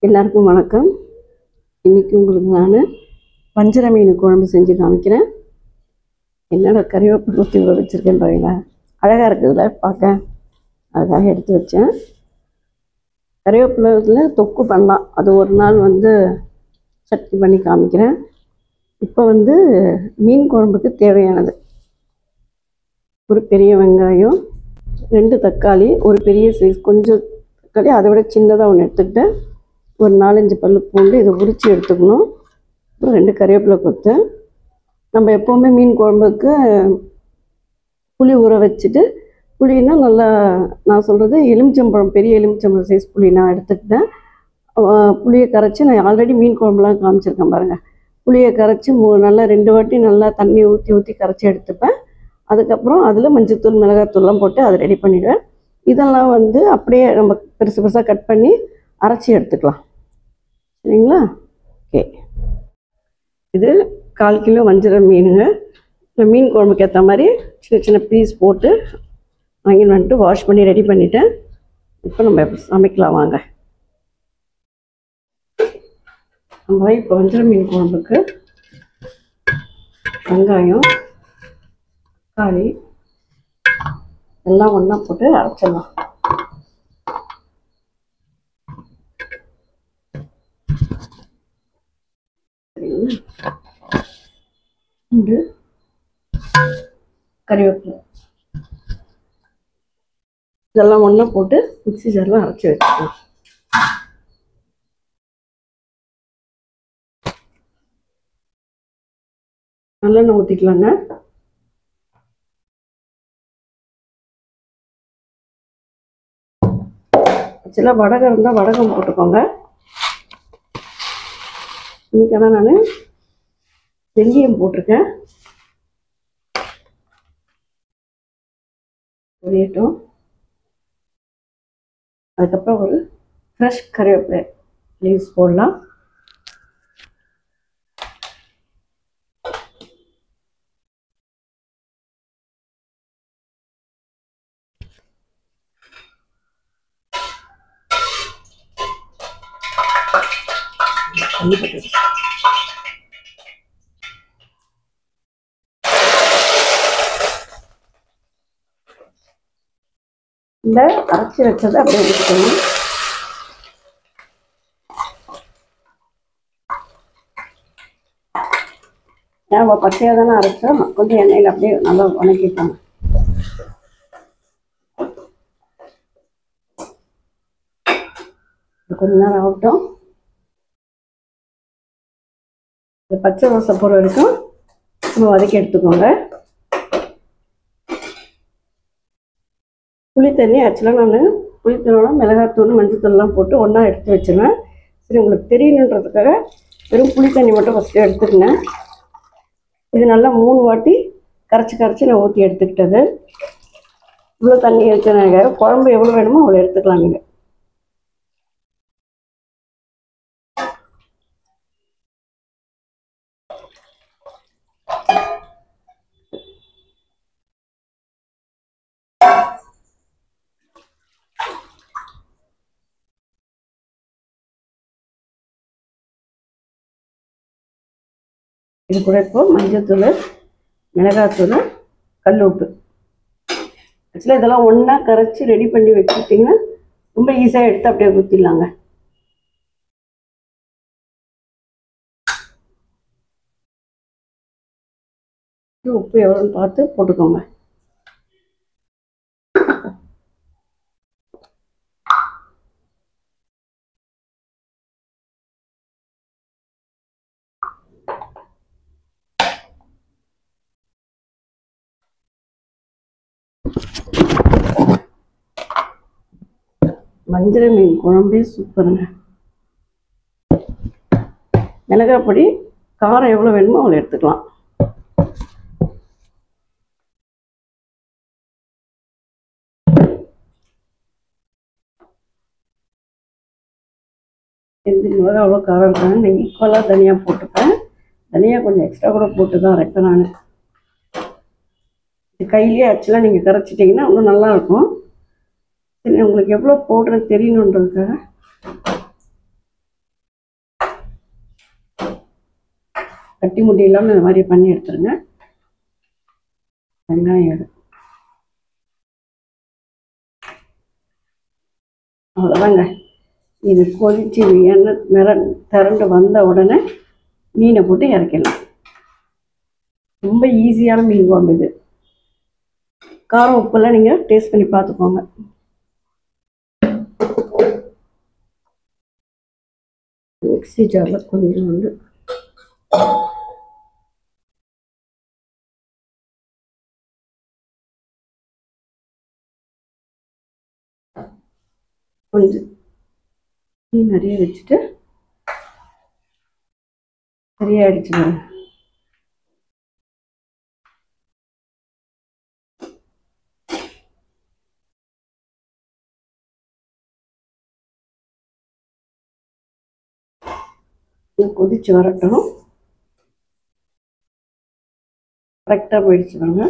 எல்லாருக்கும் வணக்கம். இன்றைக்கி உங்களுக்கு நான் வஞ்சர மீன் குழம்பு செஞ்சு காமிக்கிறேன். என்னோட கறிவேப்பிலை ஊற்றி வச்சுருக்கேன் பாருங்களா, அழகாக இருக்குதுல்ல பார்க்க, அதுக்காக எடுத்து வச்சேன். கறிவேப்பிலையில் தொக்கு பண்ணலாம், அது ஒரு நாள் சட்னி பண்ணி காமிக்கிறேன். இப்போ மீன் குழம்புக்கு தேவையானது ஒரு பெரிய வெங்காயம், 2 தக்காளி, ஒரு பெரிய சைஸ் கொஞ்சம் தக்காளி, அதை விட சின்னதாக ஒன்று எடுத்துக்கிட்டேன். ஒரு 4-5 பல் பூண்டு, இதை உரித்து எடுத்துக்கணும். அப்புறம் 2 கறிவேப்பிலை கொத்து. நம்ம எப்போவுமே மீன் குழம்புக்கு புளி ஊற வச்சுட்டு, புளினா நல்லா, நான் சொல்கிறது எலுமிச்சம்பழம், பெரிய எலுமிச்சம்பழம் சைஸ் புளி நான் எடுத்துக்கிட்டேன். புளியை கரைச்சி, நான் ஆல்ரெடி மீன் குழம்புலாம் காமிச்சிருக்கேன் பாருங்கள். புளியை கரைச்சி நல்லா 2 வாட்டி நல்லா தண்ணி ஊற்றி கரைச்சி எடுத்துப்பேன். அதுக்கப்புறம் அதில் மஞ்சத்தூள் மிளகாத்தூள்லாம் போட்டு அதை ரெடி பண்ணிவிடுவேன். இதெல்லாம் அப்படியே நம்ம பெருசு பெருசாக கட் பண்ணி அரைச்சி எடுத்துக்கலாம். சரிங்களா? ஓகே, இது 1/4 கிலோ வஞ்சர மீனுங்க. மீன் குழம்புக்கு ஏற்ற மாதிரி சின்ன சின்ன பீஸ் போட்டு வாங்கிட்டு வந்துட்டு வாஷ் பண்ணி ரெடி பண்ணிவிட்டேன். இப்போ நம்ம சமைக்கலாம் வாங்க. நம்ம இப்போ வஞ்சர மீன் குழம்புக்கு வெங்காயம், தக்காளி எல்லாம் ஒன்றா போட்டு அரைச்சிடலாம். பூண்டு, கறிவேப்பிலை இதெல்லாம் ஒன்றா போட்டு மிக்ஸி ஜாரில் அரைச்சி வச்சுக்கலாம். நல்லெண்ணெய் ஊற்றிக்கலாங்க. ஆக்சுவலாக வடகம் இருந்தால் வடகம் போட்டுக்கோங்க. இன்றைக்கான நான் வெந்தயம் போட்டிருக்கேன். பொரியட்டும். அதுக்கப்புறம் ஒரு ஃப்ரெஷ் கறிவேப்பிலை லீவ்ஸ் போடலாம். இந்த அரைச்சி வச்சதை அப்படியே ஊற்றிக்கணும். நம்ம பச்சையாக தானே அரைச்சோம், கொஞ்சம் எண்ணெயில் அப்படியே நல்லா வணக்கிட்டோம். கொஞ்ச நேரம் ஆகட்டும். பச்சை வாசம் போகிற வரைக்கும் நம்ம வதக்கி எடுத்துக்கோங்க. புளி தண்ணி ஆக்சுவலாக நான் புளித்தூளோட மிளகாத்தூள் மஞ்சத்தூள்லாம் போட்டு ஒன்றா எடுத்து வச்சுருவேன். சரி, உங்களுக்கு தெரியணுன்றதுக்காக வெறும் புளி தண்ணி மட்டும் ஃபஸ்ட்டு எடுத்துக்கினேன். இது நல்லா 3 வாட்டி கரைச்சி நான் ஊற்றி எடுத்துக்கிட்டது. இவ்வளோ தண்ணி வச்சுனாங்க, குழம்பு எவ்வளோ வேணுமோ அவ்வளோ எடுத்துக்கலாம் நீங்கள். இது கூட இப்போ மஞ்சத்தூள், மிளகாத்தூள், கல் உப்பு. ஆக்சுவலாக இதெல்லாம் ஒன்றா கரைச்சி ரெடி பண்ணி வச்சுக்கிட்டிங்கன்னா ரொம்ப ஈஸியாக எடுத்து அப்படியே ஊற்றிடலாங்க. உப்பு எவ்வளோன்னு பார்த்து போட்டுக்கோங்க. வஞ்சர மீன் குழம்பே சூப்பருங்க. மிளகாய் பொடி காரம் எவ்வளோ வேணுமோ அவ்வளோ எடுத்துக்கலாம். எந்த மிளகா அவ்வளோ காரம் இருக்காங்க, நான் ஈக்குவலாக தனியாக போட்டுப்பேன். தனியாக கொஞ்சம் எக்ஸ்ட்ரா கூட போட்டு தான் அரைப்பேன் நான். கையிலேயே ஆக்சுவலாக நீங்கள் கரைச்சிட்டிங்கன்னா இன்னும் நல்லாயிருக்கும். சரி, உங்களுக்கு எவ்வளோ போடுறது தெரியணுன்றதுக்காக கட்டி முட்டி இல்லாமல் இந்த மாதிரி பண்ணி எடுத்துருங்க. வெங்காயம் அவ்வளோதாங்க. இது கொதிச்சு எண்ணெய் திரண்டு வந்த உடனே மீனை போட்டு இறக்கிடலாம். ரொம்ப ஈஸியான மீன் குழம்பு இது. காரம் உப்பெல்லாம் நீங்கள் டேஸ்ட் பண்ணி பார்த்துக்கோங்க. மிக்ஸி ஜாரில் கொஞ்சம் மீன் நிறைய வச்சுட்டு சரியாயிடுச்சு பாருங்க. கொதிச்சு வரட்டும். கரெக்டாக போயிடுச்சு பாருங்க.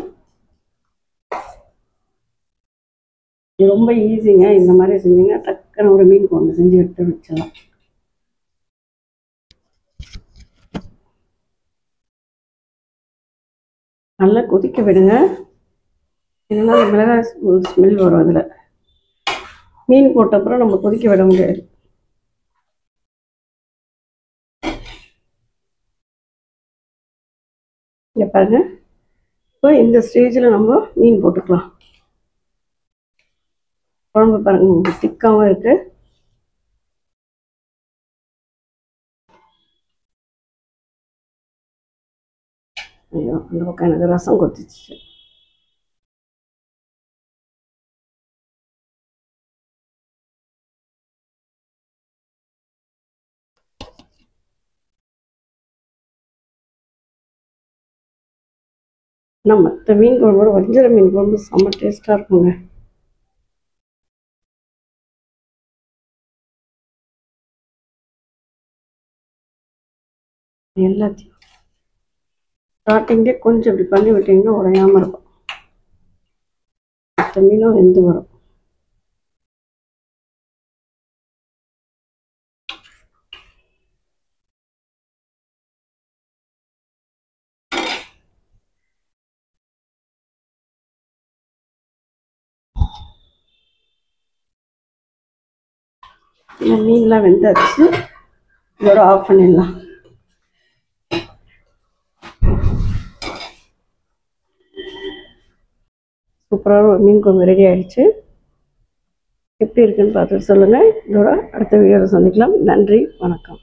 இது ரொம்ப ஈஸிங்க. இந்த மாதிரி செஞ்சீங்க டக்குன்னு ஒரு மீன் குழம்பு செஞ்சு எடுத்து வச்சிடலாம். நல்லா கொதிக்க விடுங்க. இல்லைன்னா மிளகாய் ஸ்மெல் வரும். அதில் மீன் போட்ட அப்புறம் நம்ம கொதிக்க விட முடியாது. இங்கே பாருங்க. இப்போ இந்த ஸ்டேஜில் நம்ம மீன் போட்டுக்கலாம். குழம்பு பாருங்க திக்காகவும் இருக்கு. ஐயோ, அந்த பக்கம் எனக்கு ரசம் கொத்திச்சு. ஆனால் மற்ற மீன் குழம்போட வஞ்சர மீன் குழம்பு செம்ம டேஸ்ட்டாக இருக்குங்க. எல்லாத்தையும் ஸ்டார்டிங்கே கொஞ்சம் இப்படி பண்ணி விட்டிங்கன்னா உடையாமல் இருக்கும். மற்ற மீனும் வெந்து வரும். இந்த மீன்லாம் வெந்தாச்சு. இதோட ஆஃப் பண்ணிடலாம். சூப்பராக ஒரு மீன் குழம்பு ரெடி ஆகிடுச்சு. எப்படி இருக்குன்னு பார்த்துட்டு சொல்லுங்கள். இதோட அடுத்த வீடியோவில் சந்திக்கலாம். நன்றி, வணக்கம்.